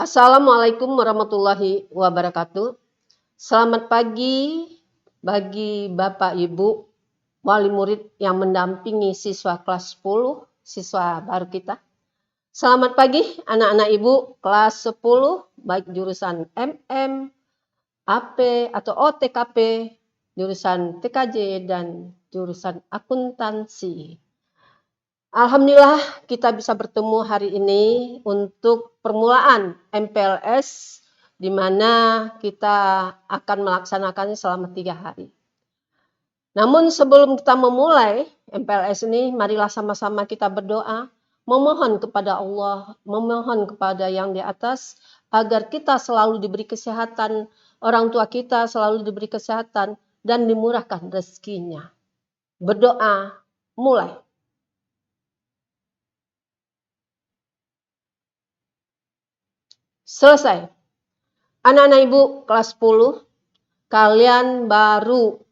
Assalamualaikum warahmatullahi wabarakatuh. Selamat pagi bagi Bapak Ibu, wali murid yang mendampingi siswa kelas 10, siswa baru kita. Selamat pagi anak-anak Ibu kelas 10, baik jurusan MM, AP atau OTKP, jurusan TKJ dan jurusan akuntansi. Alhamdulillah kita bisa bertemu hari ini untuk permulaan MPLS di mana kita akan melaksanakannya selama 3 hari. Namun sebelum kita memulai MPLS ini, marilah sama-sama kita berdoa, memohon kepada Allah, memohon kepada yang di atas, agar kita selalu diberi kesehatan, orang tua kita selalu diberi kesehatan, dan dimurahkan rezekinya. Berdoa, mulai. Selesai. Anak-anak Ibu kelas 10, kalian baru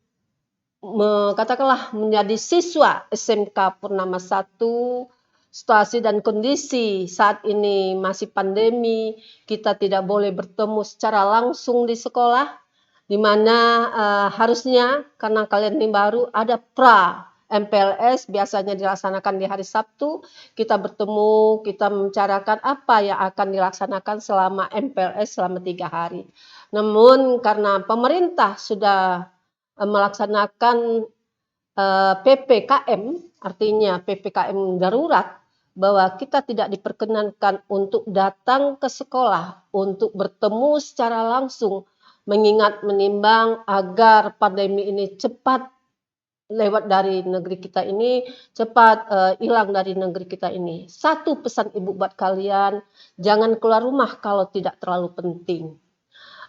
katakanlah menjadi siswa SMK Purnama 1. Situasi dan kondisi saat ini masih pandemi, kita tidak boleh bertemu secara langsung di sekolah, di mana harusnya karena kalian ini baru ada MPLS biasanya dilaksanakan di hari Sabtu, kita bertemu, kita membicarakan apa yang akan dilaksanakan selama MPLS selama 3 hari. Namun karena pemerintah sudah melaksanakan PPKM, artinya PPKM darurat, bahwa kita tidak diperkenankan untuk datang ke sekolah, untuk bertemu secara langsung, mengingat menimbang agar pandemi ini cepat lewat dari negeri kita ini, cepat hilang dari negeri kita ini. Satu pesan Ibu buat kalian, jangan keluar rumah kalau tidak terlalu penting.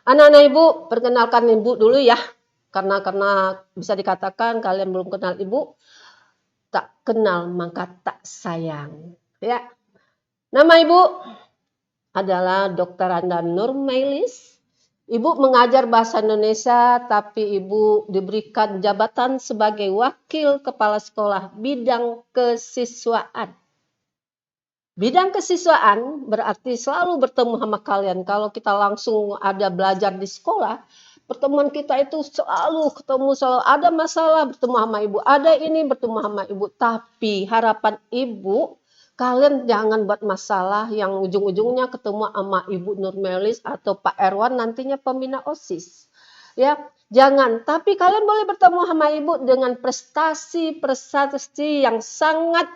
Anak-anak Ibu, perkenalkan Ibu dulu ya, karena bisa dikatakan kalian belum kenal Ibu, tak kenal maka tak sayang. Ya, nama Ibu adalah Dr. Anda Nurmailis. Ibu mengajar bahasa Indonesia, tapi Ibu diberikan jabatan sebagai wakil kepala sekolah bidang kesiswaan. Bidang kesiswaan berarti selalu bertemu sama kalian. Kalau kita langsung ada belajar di sekolah, pertemuan kita itu selalu ketemu, selalu ada masalah bertemu sama Ibu. Ada ini bertemu sama Ibu. Tapi harapan Ibu, kalian jangan buat masalah yang ujung-ujungnya ketemu sama Ibu Nurmailis atau Pak Erwan nantinya pembina OSIS. Ya, jangan. Tapi kalian boleh bertemu sama Ibu dengan prestasi yang sangat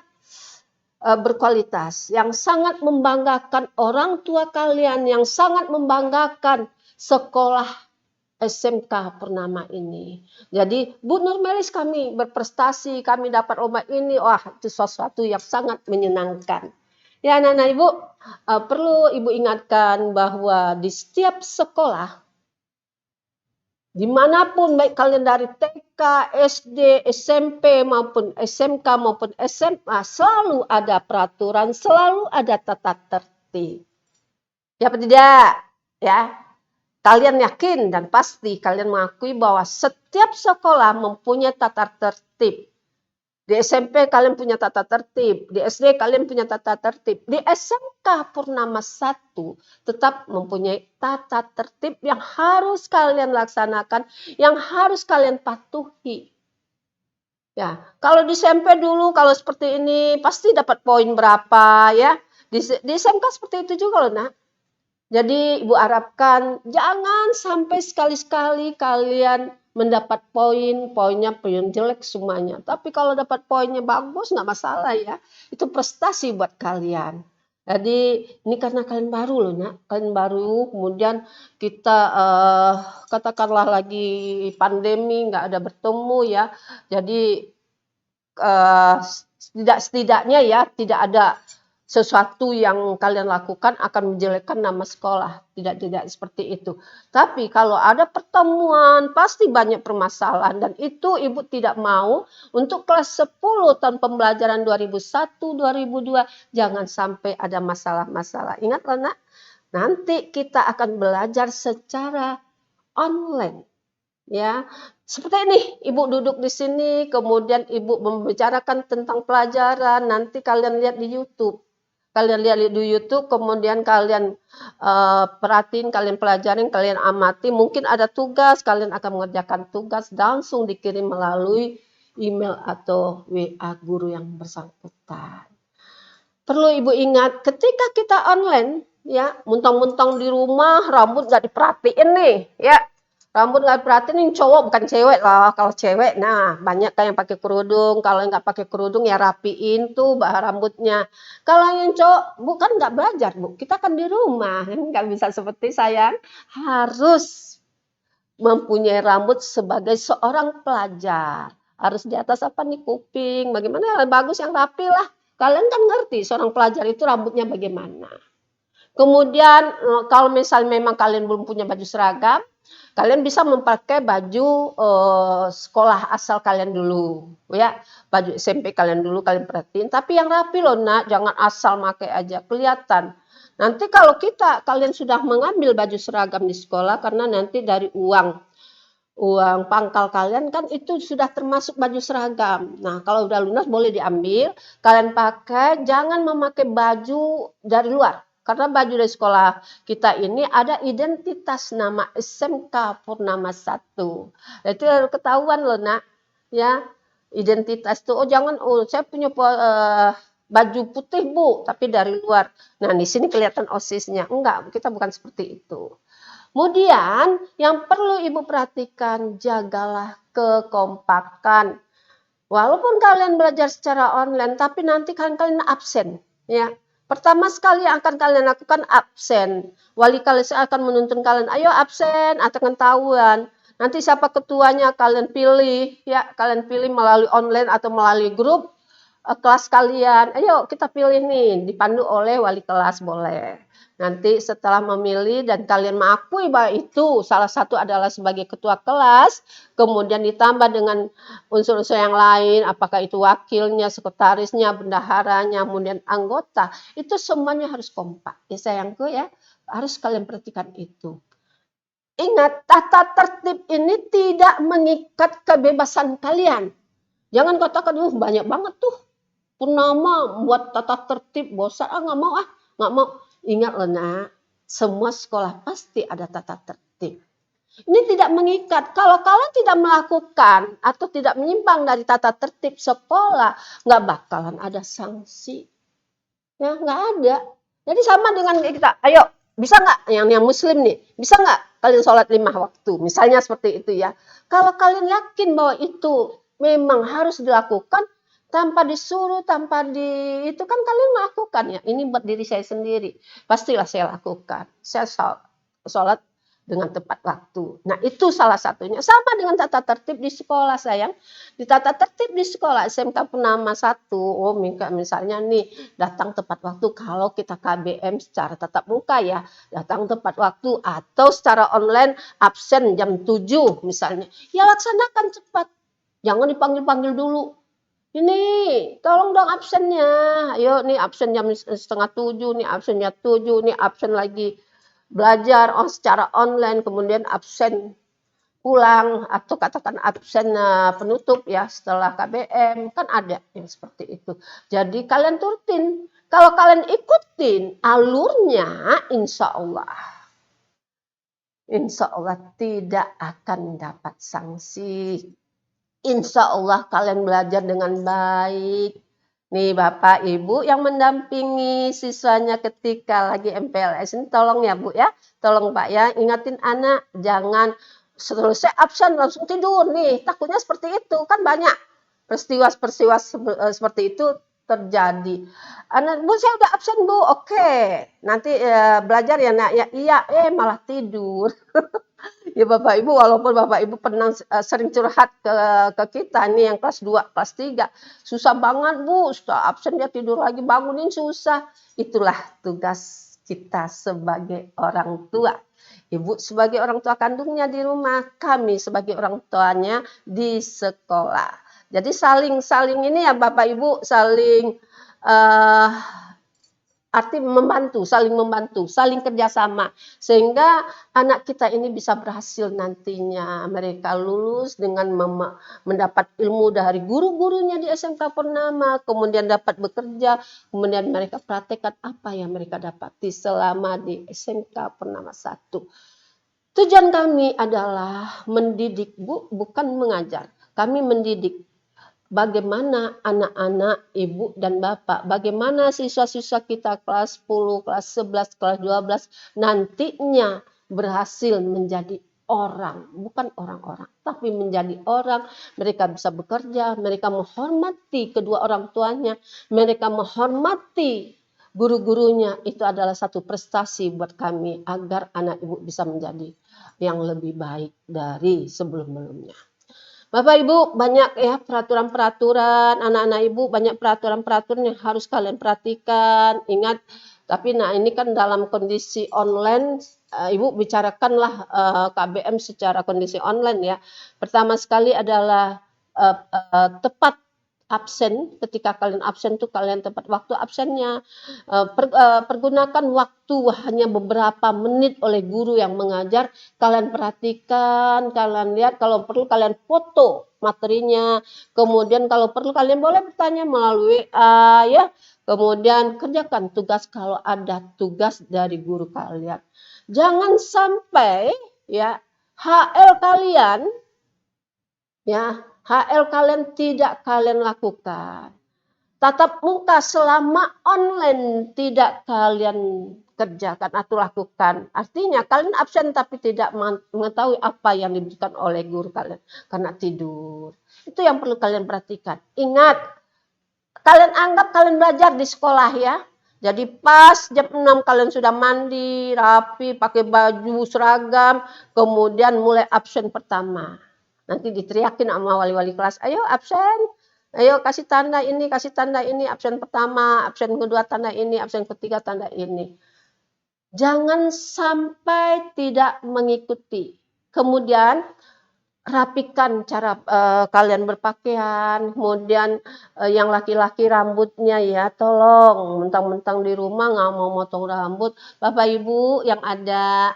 berkualitas, yang sangat membanggakan orang tua kalian, yang sangat membanggakan sekolah SMK Purnama ini. Jadi Bu Nurmailis kami berprestasi, kami dapat lomba ini, wah itu sesuatu yang sangat menyenangkan. Ya anak-anak Ibu, perlu Ibu ingatkan bahwa di setiap sekolah, dimanapun baik kalian dari TK, SD, SMP maupun SMK maupun SMA, selalu ada peraturan, selalu ada tata tertib. Ya apa tidak? Ya. Kalian yakin dan pasti kalian mengakui bahwa setiap sekolah mempunyai tata tertib. Di SMP kalian punya tata tertib, di SD kalian punya tata tertib, di SMK Purnama 1 tetap mempunyai tata tertib yang harus kalian laksanakan, yang harus kalian patuhi. Ya, kalau di SMP dulu kalau seperti ini pasti dapat poin berapa ya. Di SMK seperti itu juga loh, Nak. Jadi Ibu harapkan jangan sampai sekali-sekali kalian mendapat poinnya poin jelek semuanya. Tapi kalau dapat poinnya bagus nggak masalah ya. Itu prestasi buat kalian. Jadi ini karena kalian baru loh Nak. Kalian baru kemudian kita katakanlah lagi pandemi nggak ada bertemu ya. Jadi setidaknya ya tidak ada sesuatu yang kalian lakukan akan menjelekkan nama sekolah. Tidak seperti itu. Tapi kalau ada pertemuan, pasti banyak permasalahan. Dan itu Ibu tidak mau untuk kelas 10 tahun pembelajaran 2001-2002. Jangan sampai ada masalah-masalah. Ingat loh Nak, nanti kita akan belajar secara online. Ya, seperti ini, Ibu duduk di sini, kemudian Ibu membicarakan tentang pelajaran, nanti kalian lihat di YouTube. kalian lihat di YouTube, kemudian kalian perhatiin, kalian pelajarin, kalian amati, mungkin ada tugas, kalian akan mengerjakan tugas langsung dikirim melalui email atau WA guru yang bersangkutan. Perlu Ibu ingat, ketika kita online, ya, muntang-muntang di rumah, rambut nggak diperhatiin nih, ya. Rambut nggak diperhatiin, nih cowok bukan cewek lah. Kalau cewek, nah banyak kan yang pakai kerudung. Kalau nggak pakai kerudung ya rapiin tuh rambutnya. Kalau yang cowok, bukan nggak belajar, Bu. Kita kan di rumah, nggak bisa seperti saya. Harus mempunyai rambut sebagai seorang pelajar. Harus di atas apa nih, kuping, bagaimana bagus yang rapi lah. Kalian kan ngerti seorang pelajar itu rambutnya bagaimana. Kemudian kalau misalnya memang kalian belum punya baju seragam, kalian bisa memakai baju sekolah asal kalian dulu, ya. Baju SMP kalian dulu, kalian perhatiin. Tapi yang rapi loh nak, jangan asal pakai aja, kelihatan. Nanti kalau kalian sudah mengambil baju seragam di sekolah, karena nanti dari uang pangkal kalian kan itu sudah termasuk baju seragam. Nah, kalau udah lunas boleh diambil, kalian pakai, jangan memakai baju dari luar. Karena baju dari sekolah kita ini ada identitas nama SMK Purnama 1. Itu harus ketahuan loh nak, ya. Identitas tuh, jangan, saya punya baju putih Bu, tapi dari luar. Nah, di sini kelihatan OSIS-nya. Enggak, kita bukan seperti itu. Kemudian yang perlu Ibu perhatikan, jagalah kekompakan. Walaupun kalian belajar secara online, tapi nanti kalian absen, ya. Pertama sekali yang akan kalian lakukan absen. Wali kalian akan menuntun kalian, ayo absen atau ketahuan. Nanti siapa ketuanya kalian pilih, ya. Kalian pilih melalui online atau melalui grup kelas kalian. Ayo kita pilih nih, dipandu oleh wali kelas boleh. Nanti setelah memilih dan kalian mengakui bahwa itu salah satu adalah sebagai ketua kelas, kemudian ditambah dengan unsur-unsur yang lain, apakah itu wakilnya, sekretarisnya, bendaharanya, kemudian anggota, itu semuanya harus kompak. Ya sayangku ya, harus kalian perhatikan itu. Ingat, tata tertib ini tidak mengikat kebebasan kalian. Jangan katakan, banyak banget tuh purnama buat tata tertib, bosan, nggak mau. Ingat loh nak, semua sekolah pasti ada tata tertib. Ini tidak mengikat. Kalau kalian tidak melakukan atau tidak menyimpang dari tata tertib sekolah, nggak bakalan ada sanksi. Ya, nggak ada. Jadi sama dengan kita. Ayo, bisa nggak yang muslim nih? Bisa nggak kalian sholat 5 waktu? Misalnya seperti itu ya. Kalau kalian yakin bahwa itu memang harus dilakukan, tanpa disuruh, tanpa itu kan kalian melakukan ya. Ini buat diri saya sendiri. Pastilah saya lakukan. Saya sholat dengan tepat waktu. Nah itu salah satunya. Sama dengan tata tertib di sekolah sayang. Di tata tertib di sekolah SMK Purnama 1. Oh misalnya nih datang tepat waktu. Kalau kita KBM secara tatap muka ya. Datang tepat waktu. Atau secara online absen jam 7 misalnya. Ya laksanakan cepat. Jangan dipanggil-panggil dulu. Ini tolong dong absennya. Ayo nih absen jam setengah 7, nih absen jam 7, nih absen lagi belajar secara online, kemudian absen pulang atau katakan absen penutup ya setelah KBM, kan ada yang seperti itu. Jadi kalian turutin. Kalau kalian ikutin alurnya, insya Allah tidak akan dapat sanksi. Insya Allah kalian belajar dengan baik. Nih Bapak Ibu yang mendampingi siswanya ketika lagi MPLS ini tolong ya Bu ya. Tolong Pak ya, ingatin anak jangan selesai absen langsung tidur nih. Takutnya seperti itu, kan banyak peristiwa-peristiwa seperti itu terjadi. Anak Bu saya udah absen Bu, oke. Nanti belajar ya nak ya. Iya, malah tidur. Ya Bapak Ibu, walaupun Bapak Ibu pernah sering curhat ke kita nih yang kelas 2, kelas 3. Susah banget Bu, setelah absen dia tidur lagi, bangunin susah. Itulah tugas kita sebagai orang tua. Ibu sebagai orang tua kandungnya di rumah, kami sebagai orang tuanya di sekolah. Jadi saling ini ya Bapak Ibu, saling arti membantu, saling kerjasama. Sehingga anak kita ini bisa berhasil nantinya. Mereka lulus dengan mendapat ilmu dari guru-gurunya di SMK Purnama, kemudian dapat bekerja, kemudian mereka praktekkan apa yang mereka dapati selama di SMK Purnama 1. Tujuan kami adalah mendidik, Bu, bukan mengajar. Kami mendidik. Bagaimana anak-anak, ibu dan bapak, bagaimana siswa-siswa kita kelas 10, kelas 11, kelas 12 nantinya berhasil menjadi orang, bukan orang-orang, tapi menjadi orang. Mereka bisa bekerja, mereka menghormati kedua orang tuanya, mereka menghormati guru-gurunya. Itu adalah satu prestasi buat kami agar anak ibu bisa menjadi yang lebih baik dari sebelum-sebelumnya. Bapak Ibu banyak ya peraturan-peraturan, anak-anak Ibu banyak peraturan-peraturan yang harus kalian perhatikan. Ingat, tapi nah ini kan dalam kondisi online, Ibu bicarakanlah KBM secara kondisi online ya. Pertama sekali adalah tepat absen, ketika kalian absen tuh kalian tepat waktu absennya. Pergunakan waktu hanya beberapa menit oleh guru yang mengajar. Kalian perhatikan, kalian lihat, kalau perlu kalian foto materinya. Kemudian kalau perlu kalian boleh bertanya melalui WA ya. Kemudian kerjakan tugas kalau ada tugas dari guru kalian. Jangan sampai ya HL kalian ya, HL kalian tidak kalian lakukan. Tatap muka selama online tidak kalian kerjakan atau lakukan. Artinya kalian absen tapi tidak mengetahui apa yang diberikan oleh guru kalian karena tidur. Itu yang perlu kalian perhatikan. Ingat, kalian anggap kalian belajar di sekolah ya. Jadi pas jam 6 kalian sudah mandi, rapi, pakai baju seragam, kemudian mulai absen pertama. Nanti diteriakin sama wali-wali kelas, ayo absen, ayo kasih tanda ini, absen pertama, absen kedua tanda ini, absen ketiga tanda ini. Jangan sampai tidak mengikuti. Kemudian rapikan cara kalian berpakaian, kemudian yang laki-laki rambutnya ya tolong, mentang-mentang di rumah nggak mau motong rambut, Bapak Ibu yang ada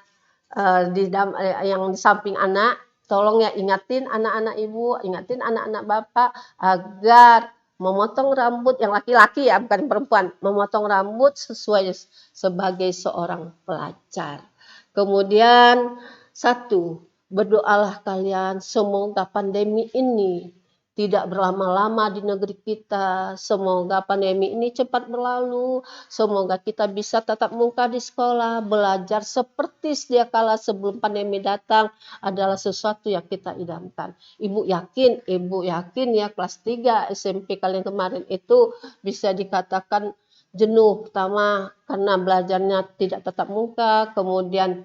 yang di samping anak, tolong ya ingatin anak-anak Ibu, ingatin anak-anak Bapak agar memotong rambut yang laki-laki ya, bukan perempuan, memotong rambut sesuai sebagai seorang pelajar. Kemudian satu, berdoalah kalian semoga pandemi ini tidak berlama-lama di negeri kita. Semoga pandemi ini cepat berlalu. Semoga kita bisa tatap muka di sekolah, belajar seperti sedia kala sebelum pandemi datang adalah sesuatu yang kita idamkan. Ibu yakin ya kelas 3 SMP kalian kemarin itu bisa dikatakan jenuh, pertama karena belajarnya tidak tatap muka, kemudian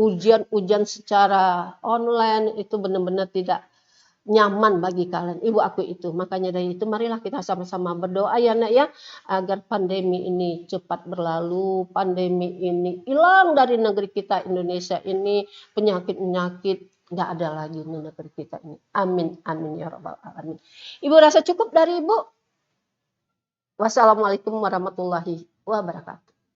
ujian secara online itu benar-benar tidak nyaman bagi kalian. Ibu aku itu. Makanya dari itu marilah kita sama-sama berdoa ya nak ya agar pandemi ini cepat berlalu, pandemi ini hilang dari negeri kita Indonesia ini, penyakit-penyakit nggak ada lagi di negeri kita ini. Amin amin ya rabbal alamin. Ibu rasa cukup dari Ibu? Wassalamualaikum warahmatullahi wabarakatuh.